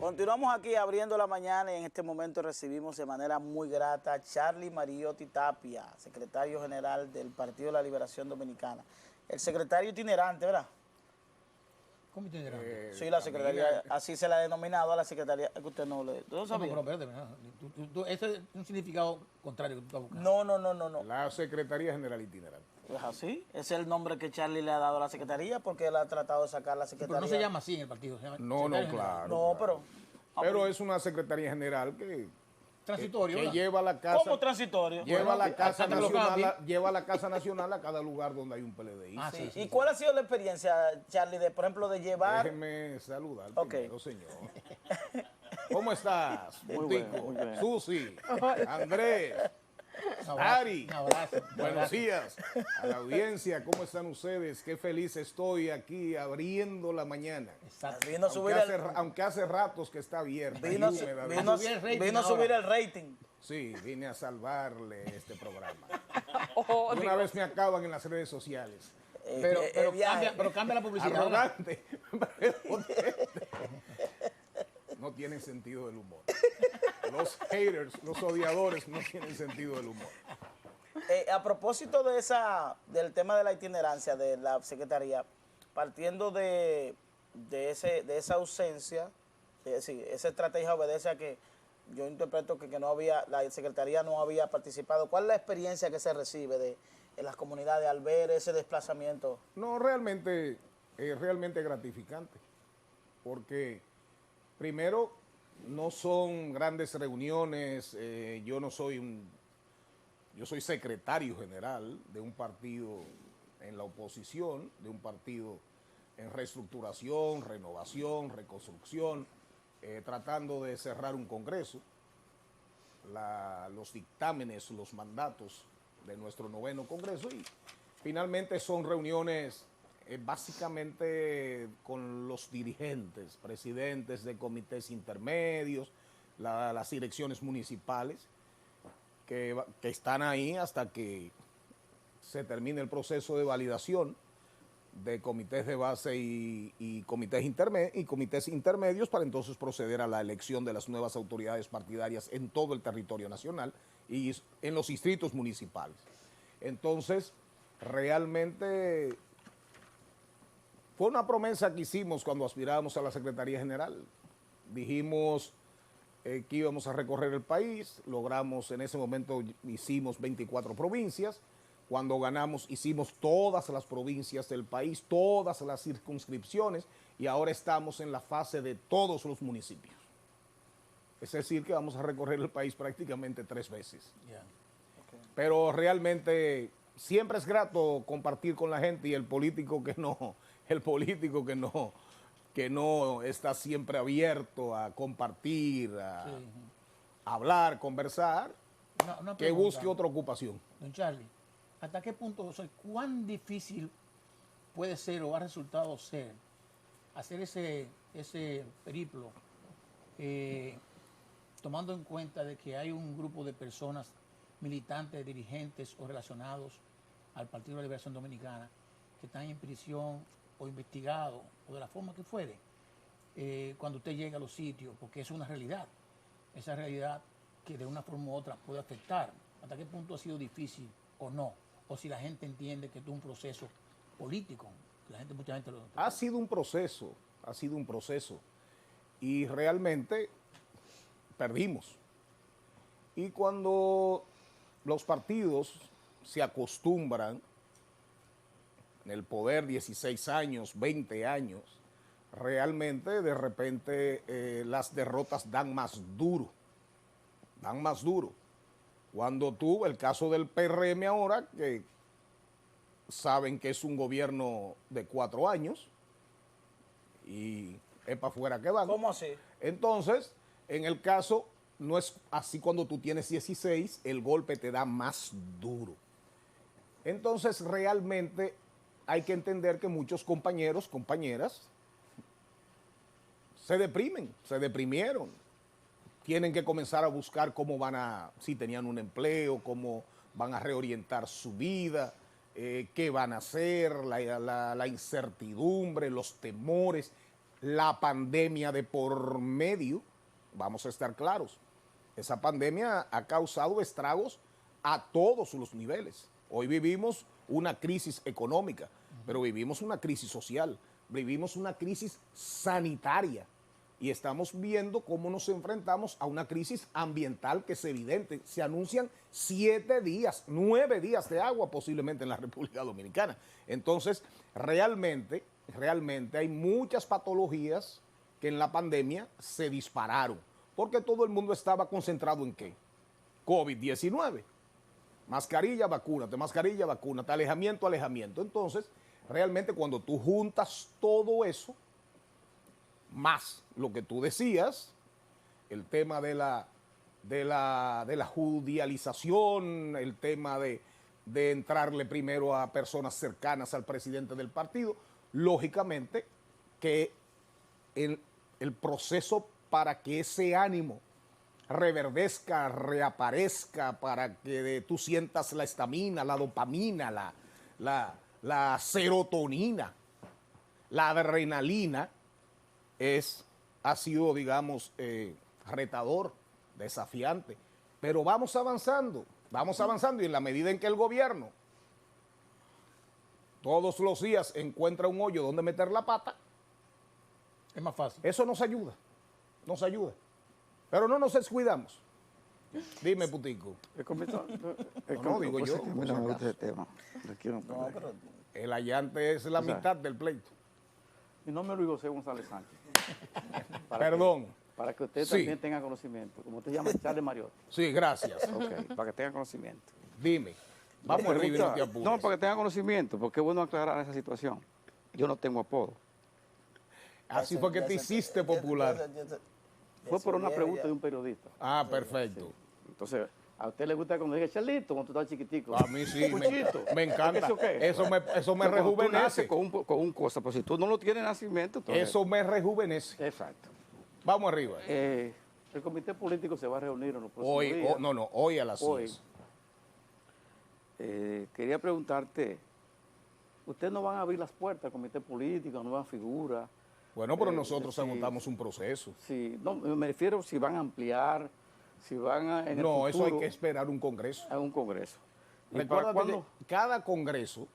Continuamos aquí abriendo la mañana y en este momento recibimos de manera muy grata a Charlie Mariotti Tapia, secretario general del Partido de la Liberación Dominicana. El secretario itinerante, ¿verdad? ¿Cómo itinerante? Sí, la secretaría, así se la ha denominado a la secretaría, que usted no le... ¿Tú lo sabías? No, pero espérate, ese es un significado contrario que tú estás buscando. No. La Secretaría General Itinerante. ¿Es así? Es el nombre que Charlie le ha dado a la secretaría porque él ha tratado de sacar la secretaría. Pero no se llama así en el partido. Se llama No, General. No, claro. pero... Pero es una Secretaría General Transitorio, que ¿verdad? lleva la casa. ¿Cómo transitorio? Lleva Bueno, la casa hasta que lo nacional, cambie. lleva la casa nacional a cada lugar donde hay un PLDI. Ah, Sí. sí. ¿Y cuál ha sido la experiencia, Charlie, de, por ejemplo, de llevar... Déjeme saludar Ok. primero, señor. ¿Cómo estás? Muy Montico, bien, muy bien. Susi, Andrés, Un abrazo, Ari. un abrazo. Buenos días a la audiencia. ¿Cómo están ustedes? Qué feliz estoy aquí abriendo la mañana. Exacto. Vino a subir Aunque hace ratos que está abierta. Vino a subir el rating subir ahora. el rating. Sí, vine a salvarle este programa. Oh, Una vez me acaban en las redes sociales. Pero cambia la publicidad. ahora. Arrogante, prepotente. No tienen sentido del humor. Los haters, los odiadores no tienen sentido del humor. A propósito de del tema de la itinerancia de la secretaría, partiendo de esa ausencia, esa estrategia obedece a que yo interpreto que la secretaría no había participado. ¿Cuál es la experiencia que se recibe en las comunidades al ver ese desplazamiento? No, realmente gratificante, porque primero no son grandes reuniones, yo soy secretario general de un partido en la oposición, de un partido en reestructuración, renovación, reconstrucción, tratando de cerrar un congreso, los dictámenes, los mandatos de nuestro 9º congreso, y finalmente son reuniones básicamente con los dirigentes, presidentes de comités intermedios, las direcciones municipales, que están ahí hasta que se termine el proceso de validación de comités de base y comités intermedios para entonces proceder a la elección de las nuevas autoridades partidarias en todo el territorio nacional y en los distritos municipales. Entonces, realmente fue una promesa que hicimos cuando aspirábamos a la Secretaría General. Dijimos que íbamos a recorrer el país, logramos, en ese momento hicimos 24 provincias, cuando ganamos hicimos todas las provincias del país, todas las circunscripciones, y ahora estamos en la fase de todos los municipios. Es decir, que vamos a recorrer el país prácticamente 3 veces. Yeah. Okay. Pero realmente siempre es grato compartir con la gente, y el político que no está siempre abierto a compartir, a hablar, conversar, Una que pregunta, busque otra ocupación. Don Charlie, ¿hasta qué punto, cuán difícil puede ser o ha resultado ser hacer ese periplo, tomando en cuenta de que hay un grupo de personas, militantes, dirigentes o relacionados al Partido de la Liberación Dominicana que están en prisión o investigados o de la forma que fuere, cuando usted llega a los sitios, porque es una realidad, esa realidad que de una forma u otra puede afectar? ¿Hasta qué punto ha sido difícil o no? O si la gente entiende que esto es un proceso político, que mucha gente lo... Ha sido un proceso, y realmente perdimos. Y cuando los partidos se acostumbran en el poder 16 años, 20 años, realmente de repente las derrotas dan más duro. Cuando tuvo el caso del PRM ahora, que saben que es un gobierno de 4 años, y es para afuera que van. ¿Cómo así? Entonces, en el caso, no es así. Cuando tú tienes 16, el golpe te da más duro. Entonces, realmente hay que entender que muchos compañeros, compañeras, se deprimieron. Tienen que comenzar a buscar si tenían un empleo, cómo van a reorientar su vida, qué van a hacer, la incertidumbre, los temores. la pandemia de por medio, vamos a estar claros. Esa pandemia ha causado estragos a todos los niveles. Hoy vivimos una crisis económica, pero vivimos una crisis social, vivimos una crisis sanitaria y estamos viendo cómo nos enfrentamos a una crisis ambiental que es evidente. Se anuncian 7 días, 9 días de agua posiblemente en la República Dominicana. Entonces, realmente hay muchas patologías que en la pandemia se dispararon, porque todo el mundo estaba concentrado en ¿qué? COVID-19. Mascarilla, vacúnate, alejamiento, alejamiento. Entonces, realmente cuando tú juntas todo eso, más lo que tú decías, el tema de la judicialización, el tema de entrarle primero a personas cercanas al presidente del partido, lógicamente que el proceso para que ese ánimo reverdezca, reaparezca, para que tú sientas la estamina, la dopamina, la serotonina, la adrenalina, ha sido, digamos, retador, desafiante. Pero vamos avanzando y en la medida en que el gobierno todos los días encuentra un hoyo donde meter la pata, Es más fácil. eso nos ayuda. Pero no nos descuidamos. Dime, Putico. No, digo yo. A mí no me gusta ese tema. Le quiero No, poner. pero El allante es la mitad del pleito. Mi nombre es Luis José González Sánchez. Perdón. Para que usted Sí. también tenga conocimiento. Como usted llama, Charles Mariotti. Sí, gracias. Ok, para que tenga conocimiento. Dime. Vamos arriba y no te apures. No, para que tenga conocimiento, porque es bueno aclarar esa situación. Yo no tengo apodo. Así fue que te hiciste popular. Fue por una pregunta de un periodista. Ah, perfecto. Entonces, a usted le gusta cuando diga Charlito, cuando tú estás chiquitico. A mí sí, Puchito. me encanta. ¿Eso qué? Eso me Cuando tú naces rejuvenece. con un cosa, pero si tú no lo tienes en nacimiento, entonces... Eso me rejuvenece. Exacto. Vamos arriba. El comité político se va a reunir en los próximos Hoy, días. hoy a las Hoy. 6. Quería preguntarte, ¿ustedes no van a abrir las puertas al comité político, nuevas figuras? Bueno, pero nosotros sí. agotamos un proceso. Sí, no, me refiero si van a ampliar, si van a, en el No, eso hay futuro, que esperar un congreso. a un congreso. ¿Y Recuerda para cuándo que cada congreso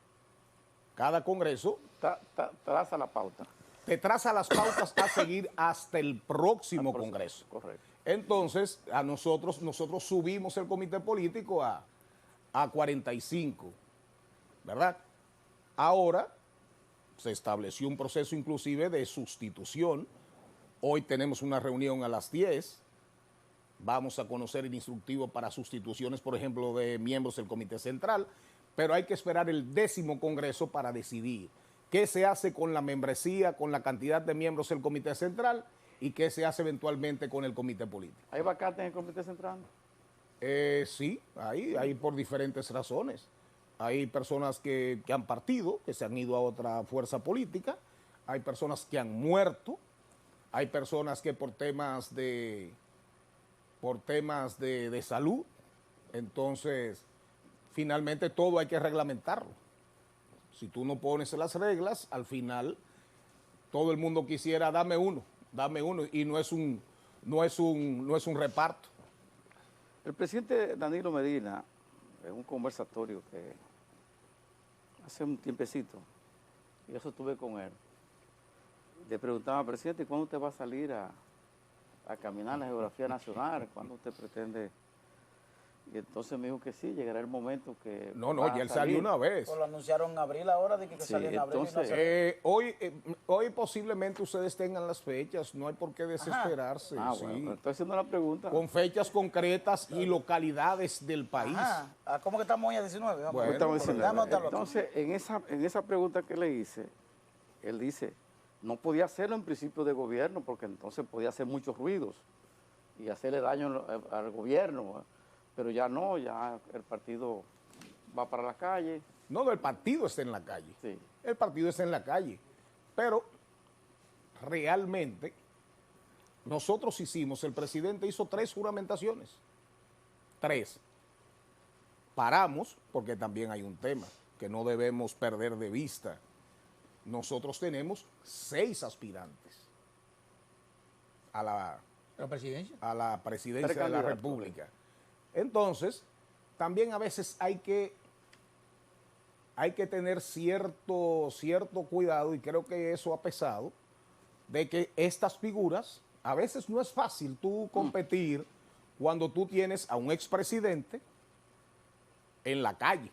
traza la pauta? te traza las pautas a seguir hasta el próximo congreso. Correcto. Entonces, nosotros subimos el comité político a 45, ¿verdad? Ahora se estableció un proceso inclusive de sustitución. Hoy tenemos una reunión a las 10. Vamos a conocer el instructivo para sustituciones, por ejemplo, de miembros del comité central, pero hay que esperar el 10º congreso para decidir qué se hace con la membresía, con la cantidad de miembros del comité central y qué se hace eventualmente con el comité político. ¿Hay vacantes en el comité central? Sí, hay por diferentes razones. Hay personas que han partido, que se han ido a otra fuerza política, hay personas que han muerto, hay personas que por temas de salud, entonces finalmente todo hay que reglamentarlo. Si tú no pones las reglas, al final todo el mundo quisiera dame uno, y no es un reparto. El presidente Danilo Medina, en un conversatorio que hace un tiempecito, yo estuve con él, le preguntaba al presidente, ¿cuándo usted va a salir a caminar la geografía nacional? ¿Cuándo usted pretende? Y entonces me dijo que sí, llegará el momento que No, va ya a él salió salir. una vez. Pues lo anunciaron en abril ahora, de que Sí, salía en abril. entonces, Hoy posiblemente ustedes tengan las fechas, no hay por qué desesperarse. Ah, sí. bueno, estoy haciendo la pregunta. Con fechas concretas y localidades del país. Ajá. ¿Cómo que estamos hoy a 19? Vamos. Bueno, Estamos pero diciendo, déjame anotarlo aquí. entonces, en esa pregunta que le hice, él dice, no podía hacerlo en principio de gobierno porque entonces podía hacer muchos ruidos y hacerle daño al gobierno, pero ya no, ya el partido va para la calle. No, el partido está en la calle. Sí. El partido está en la calle. Pero realmente nosotros el presidente hizo 3 juramentaciones. 3. Paramos, porque también hay un tema que no debemos perder de vista. Nosotros tenemos 6 aspirantes. ¿La presidencia? a la presidencia de la Precandidato. República. Entonces, también a veces hay que tener cierto cuidado, y creo que eso ha pesado, de que estas figuras, a veces no es fácil tú competir cuando tú tienes a un expresidente en la calle.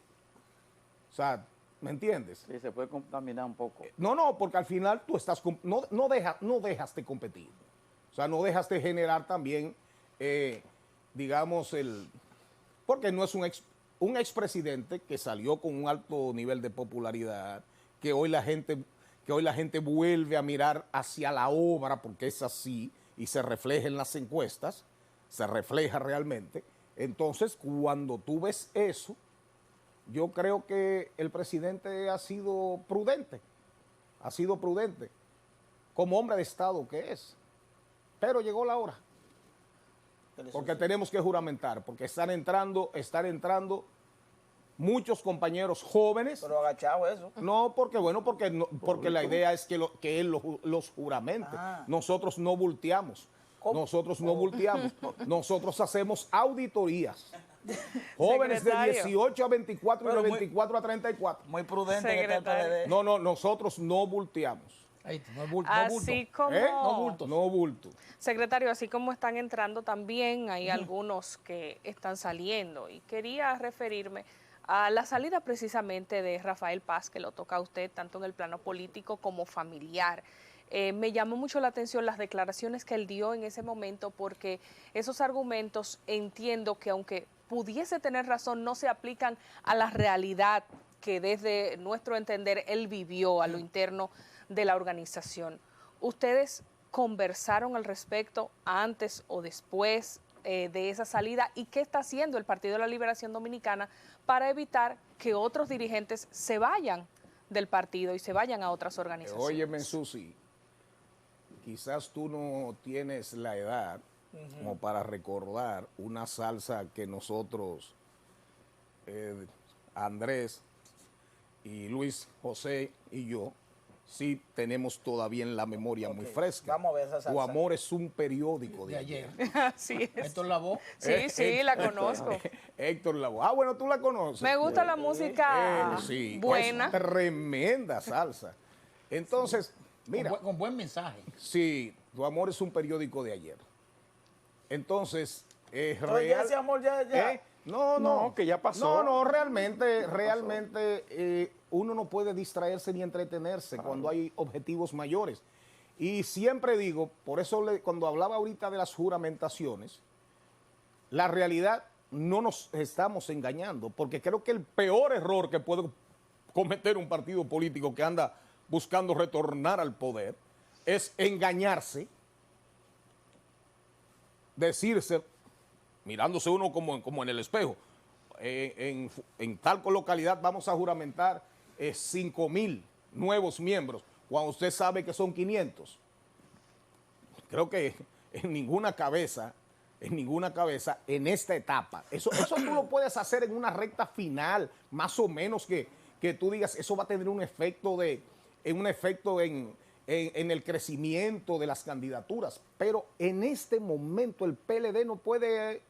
O sea, ¿me entiendes? Sí, se puede contaminar un poco. No, porque al final tú estás, no dejas de competir. O sea, no dejas de generar también, digamos, porque no es un expresidente que salió con un alto nivel de popularidad, que hoy la gente vuelve a mirar hacia la obra, porque es así, y se refleja en las encuestas, se refleja realmente. Entonces, cuando tú ves eso, yo creo que el presidente ha sido prudente, como hombre de Estado que es. Pero llegó la hora, porque tenemos que juramentar, porque están entrando muchos compañeros jóvenes. Pero agachado eso. No, porque la idea es que él los juramente. Ah. Nosotros no bulteamos. ¿Cómo? Nosotros hacemos auditorías. Jóvenes de Secretario. 18 a 24 y Pero de muy- 24 a 34. Muy prudente que está el Secretario. PLD. No, nosotros no bulteamos. Ahí está, no es bulto. Así como, No bulto. No bulto. secretario, así como están entrando también, hay algunos que están saliendo. Y quería referirme a la salida precisamente de Rafael Paz, que lo toca a usted tanto en el plano político como familiar. Me llamó mucho la atención las declaraciones que él dio en ese momento, porque esos argumentos entiendo que aunque pudiese tener razón, no se aplican a la realidad que desde nuestro entender él vivió a lo interno de la organización. ¿Ustedes conversaron al respecto antes o después de esa salida? ¿Y qué está haciendo el Partido de la Liberación Dominicana para evitar que otros dirigentes se vayan del partido y se vayan a otras organizaciones? Óyeme, Susi, quizás tú no tienes la edad como para recordar una salsa que nosotros, Andrés y Luis José y yo, sí tenemos todavía en la memoria muy Ok, fresca. vamos a ver esa salsa. Tu amor es un periódico de De ayer. ayer. Así es. Héctor Lavoe. Sí, la conozco. Héctor Lavoe. Ah, bueno, tú la conoces. Me gusta la música Sí, buena. es tremenda salsa. Entonces, mira, Con buen mensaje. sí, Tu amor es un periódico de ayer. Entonces, Pero ya ese amor ya. No, que ya pasó. No, realmente uno no puede distraerse ni entretenerse cuando hay objetivos mayores. Y siempre digo, por eso cuando hablaba ahorita de las juramentaciones, la realidad no nos estamos engañando, porque creo que el peor error que puede cometer un partido político que anda buscando retornar al poder es engañarse, decirse, mirándose uno como en el espejo, en tal localidad vamos a juramentar 5,000 nuevos miembros, cuando usted sabe que son 500. Creo que en ninguna cabeza, en esta etapa, eso tú lo puedes hacer en una recta final, más o menos que tú digas, eso va a tener un efecto en el crecimiento de las candidaturas, pero en este momento el PLD no puede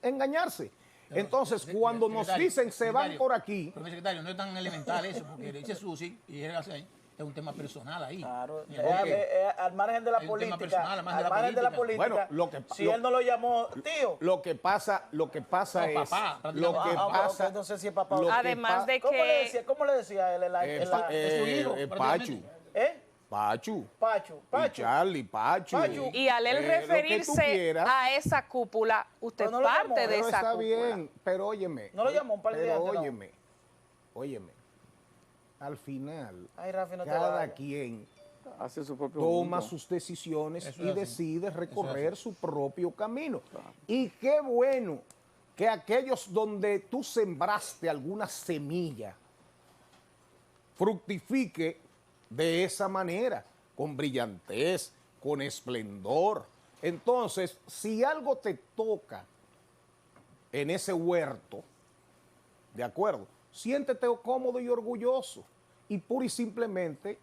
engañarse. Entonces, cuando nos Secretario, dicen se van secretario, por aquí, Pero, secretario, no es tan elemental eso, porque dice Susi y él hace ahí, es un tema personal ahí. Claro, Mira, al margen de la Hay un tema política, personal, al margen al de la margen de la política. política, Bueno, si él no lo llamó tío. lo que pasa No, es papá, lo que prácticamente. pasa, No sé si es papá o lo que Además de ¿Cómo le decía él? es su hijo, Pachu, prácticamente. Pachu, Pachu. y Charlie, Pachu. Y al él lo que tú referirse quieras. a esa cúpula, usted Pero no lo parte llamó, de Pero esa está cúpula. bien, pero óyeme. No lo llamó un par de días Pero antes, ¿no? óyeme. Al final, Ay, Rafi, no te cada vayas. quien Hace su propio toma mundo. sus decisiones Eso y es así. decide Eso recorrer es su propio camino. Y qué bueno que aquellos donde tú sembraste alguna semilla fructifique de esa manera, con brillantez, con esplendor. Entonces, si algo te toca en ese huerto, ¿de acuerdo? Siéntete cómodo y orgulloso. Y pura y simplemente,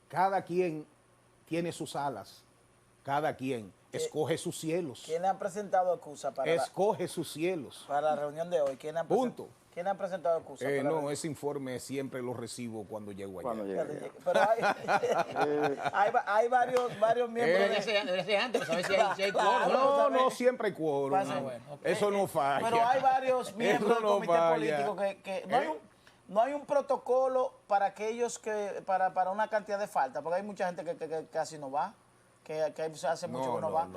cada quien tiene sus alas Cada quien escoge sus cielos. ¿Quién le han presentado excusa para, Escoge sus cielos. para la reunión de hoy? ¿Quién han Punto. ¿Quién han presentado excusa? para la No, reunión? ese informe siempre lo recibo cuando llego allá. Cuando llegue. Pero hay varios miembros Debe ser antes, para saber si hay Claro. quórum, ¿no? No siempre hay quórum. Pasa. No. Bueno, ok. Eso no falla. Pero hay varios miembros Eso del no comité falla. político que no hay un protocolo para aquellos que, para una cantidad de faltas, porque hay mucha gente que casi no va, que hace mucho que no va.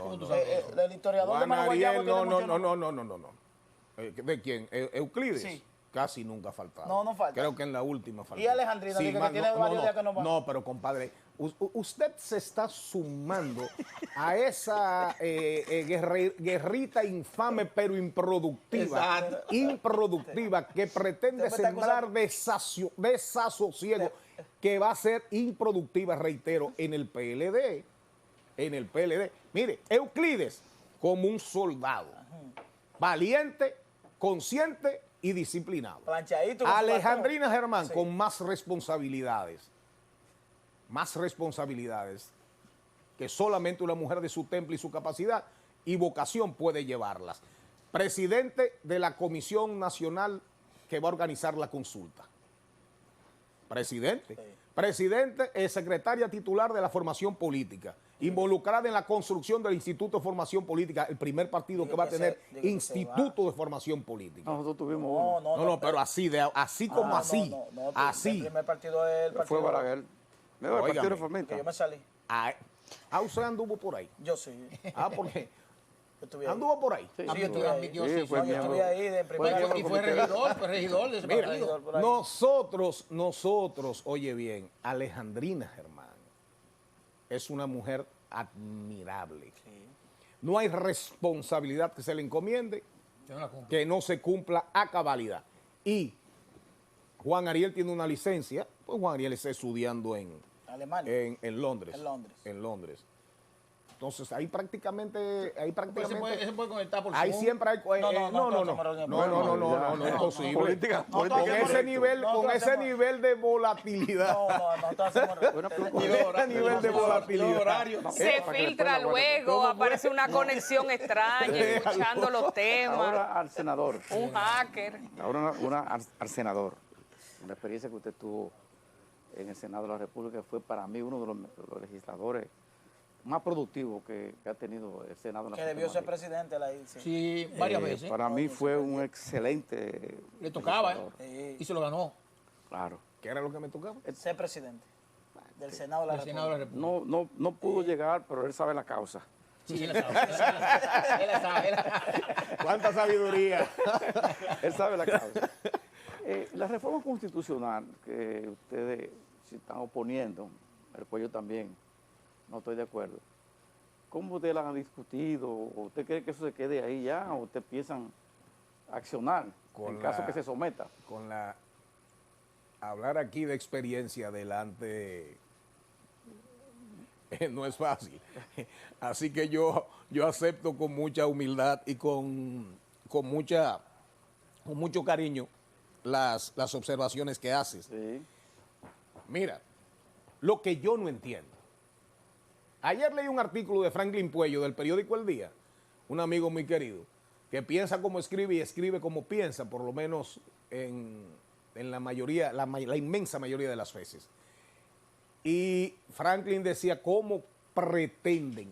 El historiador de Juan Mano Guayabo Ariel, tiene mucho no. ¿De quién? ¿Euclides? Sí. Casi nunca ha faltado. No falta. Creo que en la última faltó. Y Alejandrina, dice que tiene varios días que no va. No, pero compadre, usted se está sumando a esa guerrita infame pero improductiva. Exacto. Improductiva que pretende Usted me está sembrar desasosiego que va a ser improductiva, reitero, en el PLD. En el PLD. Mire, Euclides, como un soldado, valiente, consciente y disciplinado. Planchadito. con su Alejandrina patrón. Germán Sí. con más responsabilidades que solamente una mujer de su temple y su capacidad y vocación puede llevarlas. Presidente de la Comisión Nacional que va a organizar la consulta. Presidente. Presidente, secretaria titular de la formación política, involucrada en la construcción del Instituto de Formación Política, el primer partido que va a tener Instituto de Formación Política. Nosotros tuvimos uno. No, pero así como así. Así. El primer partido es el Fue partido. Balaguer. El Partido Óigame. Reformista. Que yo me salí. Usted anduvo por ahí. Yo sí. Porque Yo estuve ahí. anduvo por ahí. Sí, yo estuve ahí. Admitió, Sí, sí, fue No, yo miembro. estuve ahí de primera. Y fue regidor de ese Mira, partido. por ahí. nosotros, oye bien, Alejandrina Germán es una mujer admirable. No hay responsabilidad que se le encomiende Yo no la cumplo. que no se cumpla a cabalidad. Y Juan Ariel tiene una licencia, pues Juan Ariel está estudiando en Alemania. en Londres. En Londres. En Londres. Entonces ahí prácticamente Pues se puede conectar por ahí Zoom. siempre hay no, imposible. Política, Con política ese correcto. nivel, Nosotros con ese hacemos- nivel de volatilidad. No hacemos. Ese nivel de volatilidad. Se para que filtra después la luego, ¿Cómo fue? aparece una conexión extraña, escuchando los temas, Ahora al senador. un hacker. Ahora al senador. La experiencia que usted tuvo en el Senado de la República fue para mí uno de los legisladores más productivos que ha tenido el Senado. Que debió ser presidente la ICE. Sí, varias veces. Para mí fue un excelente. Le tocaba, Sí. y se lo ganó. Claro. ¿Qué era lo que me tocaba? Ser presidente del Senado de la El Senado de la República. República. No pudo llegar, pero él sabe la causa. Sí, él la sabe. Él la sabe. ¿Cuánta sabiduría? Él sabe la causa. La reforma constitucional que ustedes se están oponiendo, el cual yo también no estoy de acuerdo. ¿Cómo ustedes la han discutido? ¿O ¿Usted cree que eso se quede ahí ya? ¿O usted piensan accionar en caso que se someta? Hablar aquí de experiencia delante no es fácil. Así que yo acepto con mucha humildad y con mucho cariño las observaciones que haces. Sí. Mira, lo que yo no entiendo. Ayer leí un artículo de Franklin Puello del periódico El Día, un amigo muy querido, que piensa como escribe y escribe como piensa, por lo menos en la mayoría, la inmensa mayoría de las veces. Y Franklin decía cómo pretenden,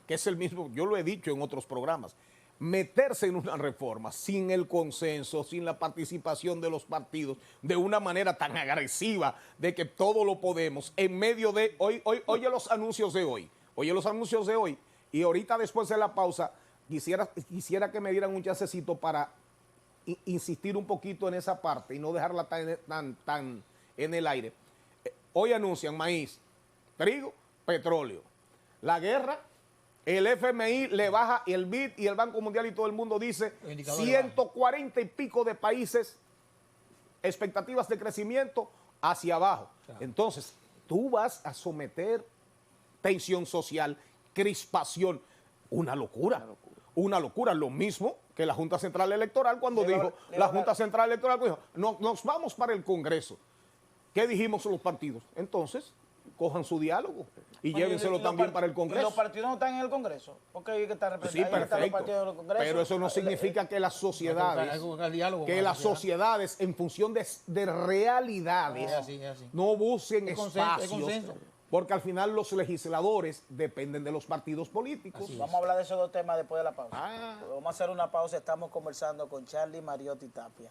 que es el mismo, yo lo he dicho en otros programas, meterse en una reforma sin el consenso, sin la participación de los partidos, de una manera tan agresiva de que todo lo podemos, en medio de, oye los anuncios de hoy, y ahorita después de la pausa, quisiera que me dieran un chancecito para insistir un poquito en esa parte y no dejarla tan en el aire. Hoy anuncian maíz, trigo, petróleo. La guerra, el FMI le baja y el BID y el Banco Mundial y todo el mundo dice 140 y pico de países, expectativas de crecimiento hacia abajo. Entonces, tú vas a someter tensión social, crispación, una locura. Una locura, lo mismo que la Junta Central Electoral cuando dijo, nos vamos para el Congreso. ¿Qué dijimos los partidos? Entonces, cojan su diálogo y Oye, llévenselo y los también part- para el ¿Y Congreso. los partidos no están en el Congreso? Porque hay que estar Sí, representados. Ahí están los perfecto. partidos en el Congreso. Pero eso no significa que las Hay sociedades, que buscar diálogo que con la las sociedad. sociedades en función de realidades Es así. no busquen Es consenso, es espacios, consenso. porque al final los legisladores dependen de los partidos políticos. Así es. Vamos a hablar de esos dos temas después de la pausa. Ah. Vamos a hacer una pausa. Estamos conversando con Charlie Mariotti Tapia,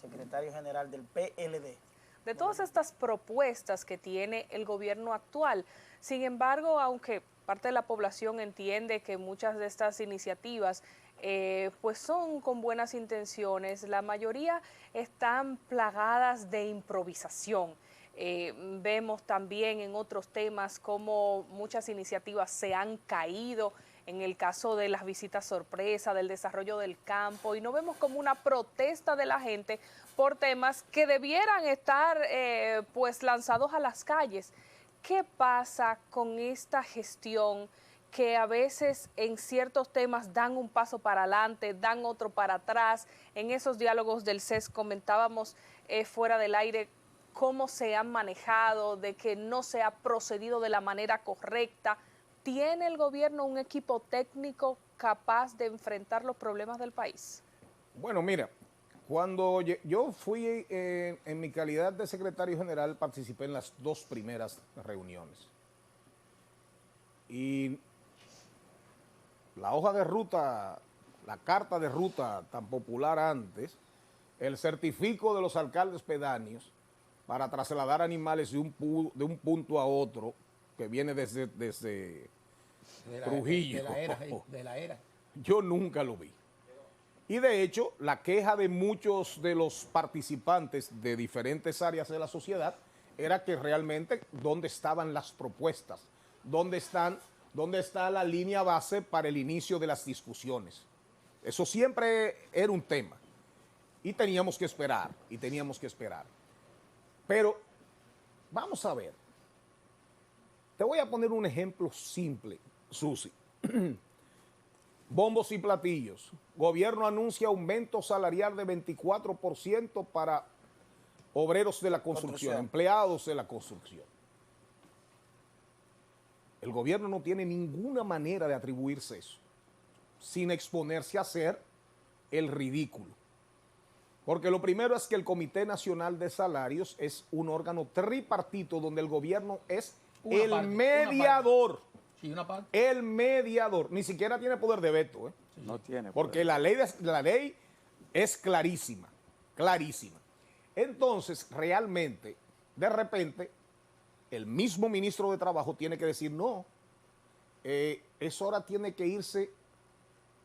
secretario general del PLD. De todas estas propuestas que tiene el gobierno actual. Sin embargo, aunque parte de la población entiende que muchas de estas iniciativas pues son con buenas intenciones, la mayoría están plagadas de improvisación. Vemos también en otros temas cómo muchas iniciativas se han caído, en el caso de las visitas sorpresa, del desarrollo del campo, y no vemos como una protesta de la gente por temas que debieran estar pues lanzados a las calles. ¿Qué pasa con esta gestión que a veces en ciertos temas dan un paso para adelante, dan otro para atrás? En esos diálogos del CES comentábamos fuera del aire cómo se han manejado, de que no se ha procedido de la manera correcta. ¿Tiene el gobierno un equipo técnico capaz de enfrentar los problemas del país? Bueno, mira, cuando yo fui en mi calidad de secretario general, participé en las dos primeras reuniones. Y la hoja de ruta, la carta de ruta tan popular antes, el certifico de los alcaldes pedáneos para trasladar animales de un punto a otro, que viene desde Trujillo. De la era. Yo nunca lo vi. Y de hecho, la queja de muchos de los participantes de diferentes áreas de la sociedad era que realmente dónde estaban las propuestas, dónde está la línea base para el inicio de las discusiones. Eso siempre era un tema. Y teníamos que esperar. Pero vamos a ver. Te voy a poner un ejemplo simple, Susi. Bombos y platillos. Gobierno anuncia aumento salarial de 24% para obreros de la construcción, empleados de la construcción. El gobierno no tiene ninguna manera de atribuirse eso, sin exponerse a hacer el ridículo. Porque lo primero es que el Comité Nacional de Salarios es un órgano tripartito donde el gobierno es mediador. Sí, una parte. El mediador. Ni siquiera tiene poder de veto. No tiene. Porque la ley es clarísima. Entonces, realmente, de repente, el mismo ministro de Trabajo tiene que decir, no, eso ahora tiene que irse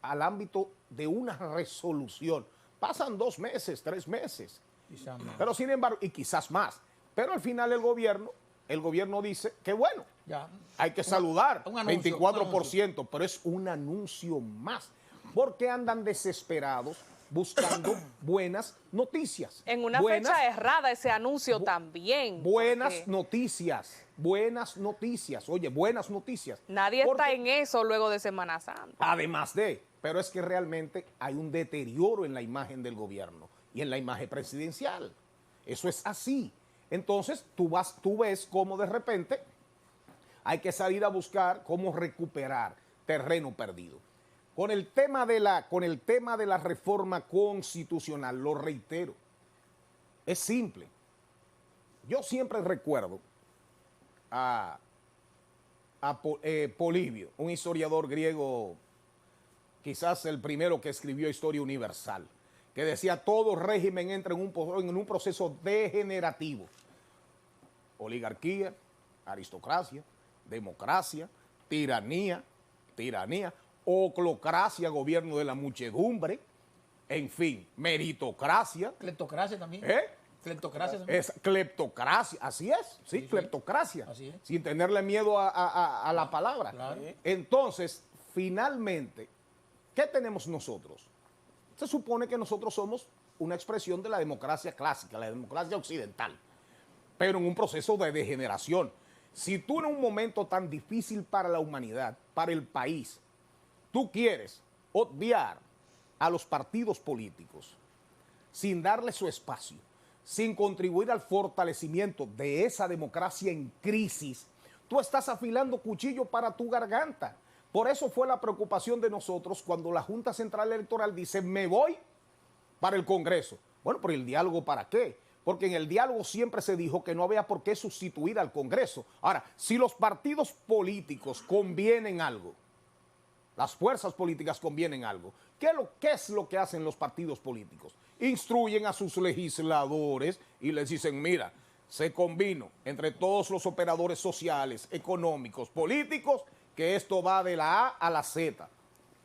al ámbito de una resolución. Pasan 2 meses, 3 meses. Quizás más. Pero sin embargo, y quizás más. Pero al final el gobierno dice que bueno, Ya. hay que saludar, Un anuncio, 24%, pero es un anuncio más. Porque andan desesperados buscando buenas noticias. En una fecha errada ese anuncio también. Buenas porque noticias. Oye, buenas noticias. nadie Porque está en eso luego de Semana Santa. además pero es que realmente hay un deterioro en la imagen del gobierno y en la imagen presidencial. Eso es así. Entonces, tú ves cómo de repente hay que salir a buscar cómo recuperar terreno perdido. Con el tema de la reforma constitucional, lo reitero, es simple. Yo siempre recuerdo a Polibio, un historiador griego, quizás el primero que escribió Historia Universal, que decía todo régimen entra en un proceso degenerativo. Oligarquía, aristocracia, democracia, tiranía, oclocracia, gobierno de la muchedumbre, en fin, meritocracia. Cleptocracia también. Cleptocracia también. Es cleptocracia, así es, sí, cleptocracia, Así es. sin tenerle miedo a la palabra. Claro. Entonces, finalmente, ¿qué tenemos nosotros? Se supone que nosotros somos una expresión de la democracia clásica, la democracia occidental, pero en un proceso de degeneración. Si tú en un momento tan difícil para la humanidad, para el país, tú quieres obviar a los partidos políticos sin darle su espacio, sin contribuir al fortalecimiento de esa democracia en crisis, tú estás afilando cuchillo para tu garganta. Por eso fue la preocupación de nosotros cuando la Junta Central Electoral dice, me voy para el Congreso. Bueno, pero ¿el diálogo para qué? Porque en el diálogo siempre se dijo que no había por qué sustituir al Congreso. Ahora, si los partidos políticos convienen algo, las fuerzas políticas convienen algo, ¿qué es lo que hacen los partidos políticos? Instruyen a sus legisladores y les dicen, mira, se convino entre todos los operadores sociales, económicos, políticos, que esto va de la A a la Z.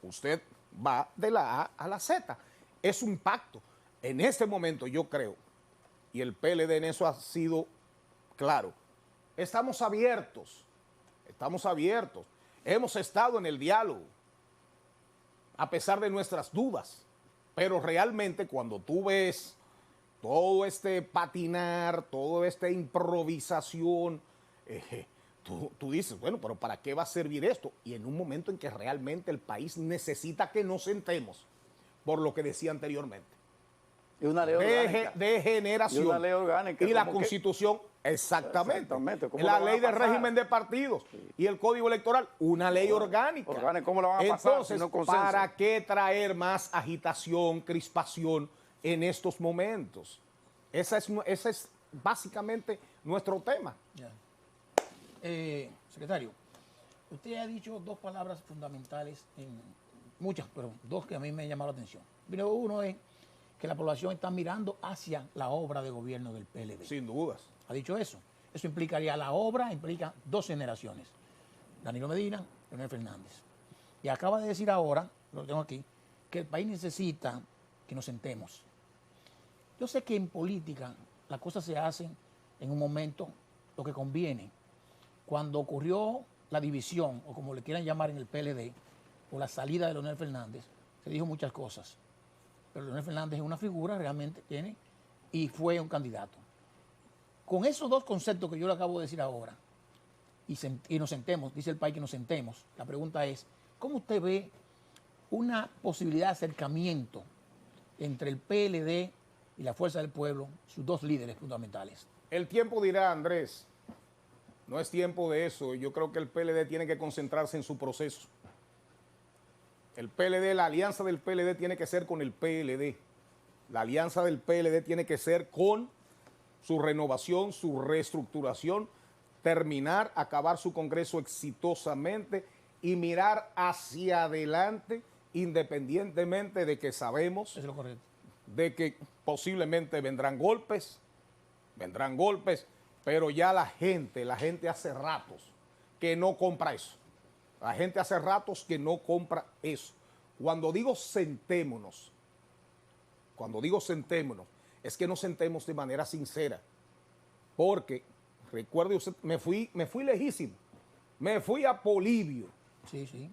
Usted va de la A a la Z. Es un pacto. En este momento yo creo, y el PLD en eso ha sido claro, estamos abiertos, hemos estado en el diálogo, a pesar de nuestras dudas, pero realmente cuando tú ves todo este patinar, toda esta improvisación, tú dices, bueno, pero ¿para qué va a servir esto? Y en un momento en que realmente el país necesita que nos sentemos, por lo que decía anteriormente, Y una ley orgánica. de generación. Y una ley orgánica. Y la como que- Constitución, exactamente. ¿Cómo La la van ley a de pasar? régimen de partidos y el Código Electoral, una ley orgánica. ¿Cómo la van a pasar Entonces, si no consenso? ¿para qué traer más agitación, crispación en estos momentos? Ese es básicamente nuestro tema. Ya. Secretario, usted ha dicho dos palabras fundamentales, muchas, pero dos que a mí me llamaron la atención. Primero, uno es que la población está mirando hacia la obra de gobierno del PLD. Sin dudas. Ha dicho eso. Eso implicaría la obra, implica dos generaciones. Danilo Medina, Leonel Fernández. Y acaba de decir ahora, lo tengo aquí, que el país necesita que nos sentemos. Yo sé que en política las cosas se hacen en un momento lo que conviene. Cuando ocurrió la división, o como le quieran llamar en el PLD, o la salida de Leonel Fernández, se dijo muchas cosas. Pero Leonel Fernández es una figura, realmente tiene, y fue un candidato. Con esos dos conceptos que yo le acabo de decir ahora, y nos sentemos, dice el país que nos sentemos, la pregunta es, ¿cómo usted ve una posibilidad de acercamiento entre el PLD y la Fuerza del Pueblo, sus dos líderes fundamentales? El tiempo dirá, Andrés, no es tiempo de eso. Yo creo que el PLD tiene que concentrarse en su proceso. El PLD, la alianza del PLD tiene que ser con el PLD. La alianza del PLD tiene que ser con su renovación, su reestructuración, terminar, acabar su congreso exitosamente y mirar hacia adelante, independientemente de que sabemos Eso es lo correcto. de que posiblemente vendrán golpes, pero ya la gente hace ratos que no compra eso. La gente hace ratos que no compra eso. Cuando digo sentémonos, es que nos sentemos de manera sincera. Porque, recuerde usted, me fui lejísimo. Me fui a Polibio. Sí, sí.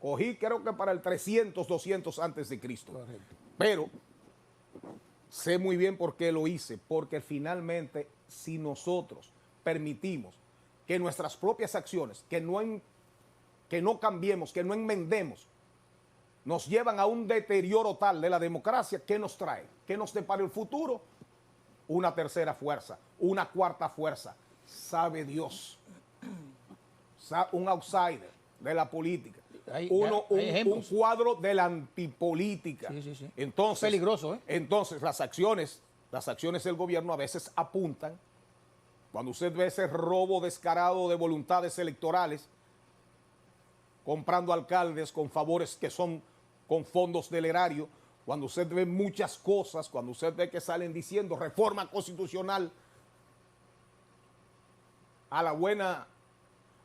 Cogí creo que para el 300, 200 antes de Cristo. Correcto. Pero sé muy bien por qué lo hice, porque finalmente si nosotros permitimos que nuestras propias acciones, que no cambiemos, que no enmendemos, nos llevan a un deterioro tal de la democracia, ¿qué nos trae? ¿Qué nos depara el futuro? Una tercera fuerza, una cuarta fuerza, sabe Dios, un outsider de la política. Hay Un ejemplos. cuadro de la antipolítica. Sí, sí, sí. Entonces, Peligroso, ¿eh? Entonces, las acciones del gobierno a veces apuntan, cuando usted ve ese robo descarado de voluntades electorales, comprando alcaldes con favores que son con fondos del erario, cuando usted ve muchas cosas, cuando usted ve que salen diciendo reforma constitucional a la buena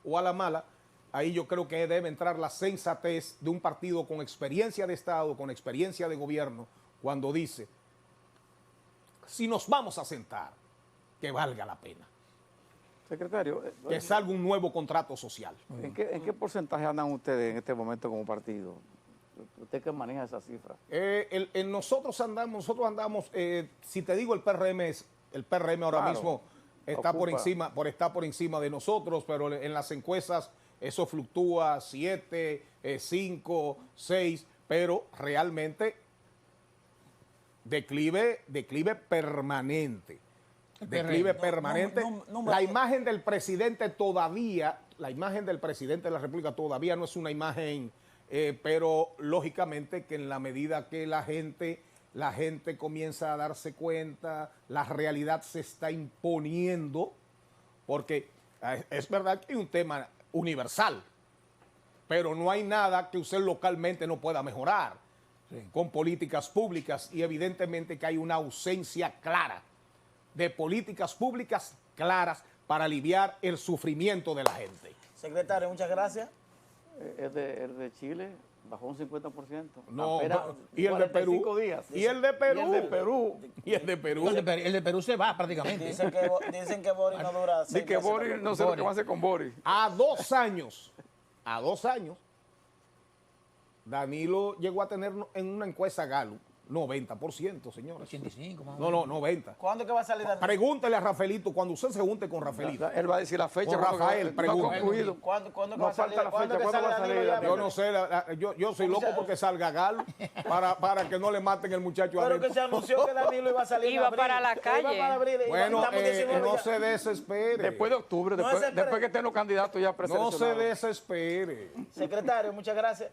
o a la mala, ahí yo creo que debe entrar la sensatez de un partido con experiencia de Estado, con experiencia de gobierno, cuando dice, si nos vamos a sentar, que valga la pena, Secretario, que salga un nuevo contrato social. ¿en qué porcentaje andan ustedes en este momento como partido? ¿Usted que maneja esa cifra? Nosotros andamos, si te digo el PRM ahora Claro, mismo está ocupa. por encima de nosotros, pero en las encuestas eso fluctúa 7, 5, 6, pero realmente declive permanente. El Declive PRM. permanente. La imagen del presidente todavía, la imagen del presidente de la República todavía no es una imagen, pero lógicamente que en la medida que la gente comienza a darse cuenta, la realidad se está imponiendo, porque es verdad que hay un tema universal, pero no hay nada que usted localmente no pueda mejorar con políticas públicas, y evidentemente que hay una ausencia clara de políticas públicas claras para aliviar el sufrimiento de la gente. Secretario, muchas gracias. El de Chile bajó un 50%. No, Apenas y el de Perú. 45 días. Y el de Perú. Y el de Perú. Y el de Perú. El de Perú se va prácticamente. Dicen que Boris no dura 6 Dice que meses Boris, también. no sé lo que va a hacer con Boris. A 2 años, Danilo llegó a tener en una encuesta Gallup 90%, señores. 85 más o No, menos. 90. ¿Cuándo es que va a salir Danilo? Pregúntele a Rafaelito, cuando usted se junte con Rafaelito. Él va a decir la fecha. Con Rafael, no ha pregunta. concluido. ¿Cuándo que No va a salir? falta la ¿Cuándo fecha, que ¿cuándo sale va a Danilo salir? ya? Yo no sé, yo soy loco porque salga Gallup para que no le maten el muchacho Pero adentro. que se anunció que Danilo iba a salir en Iba abril. para la Iba calle. para abril, Bueno, estamos 19 no ya. se desespere. Después de octubre, No, después, ese- después que estén los candidatos ya No se preseleccionados. desespere. Secretario, muchas gracias.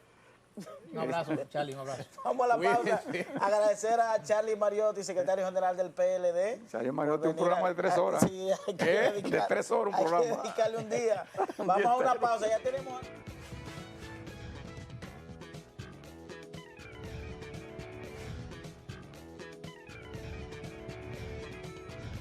Un abrazo, Charlie, un abrazo. Vamos a la pausa. Cuídense. Agradecer a Charlie Mariotti, secretario general del PLD. Charlie Mariotti, un Venir programa de 3 horas. Sí, hay que ¿Qué? dedicar- De 3 horas un hay que programa. dedicarle un día. Vamos a una pausa, ya tenemos...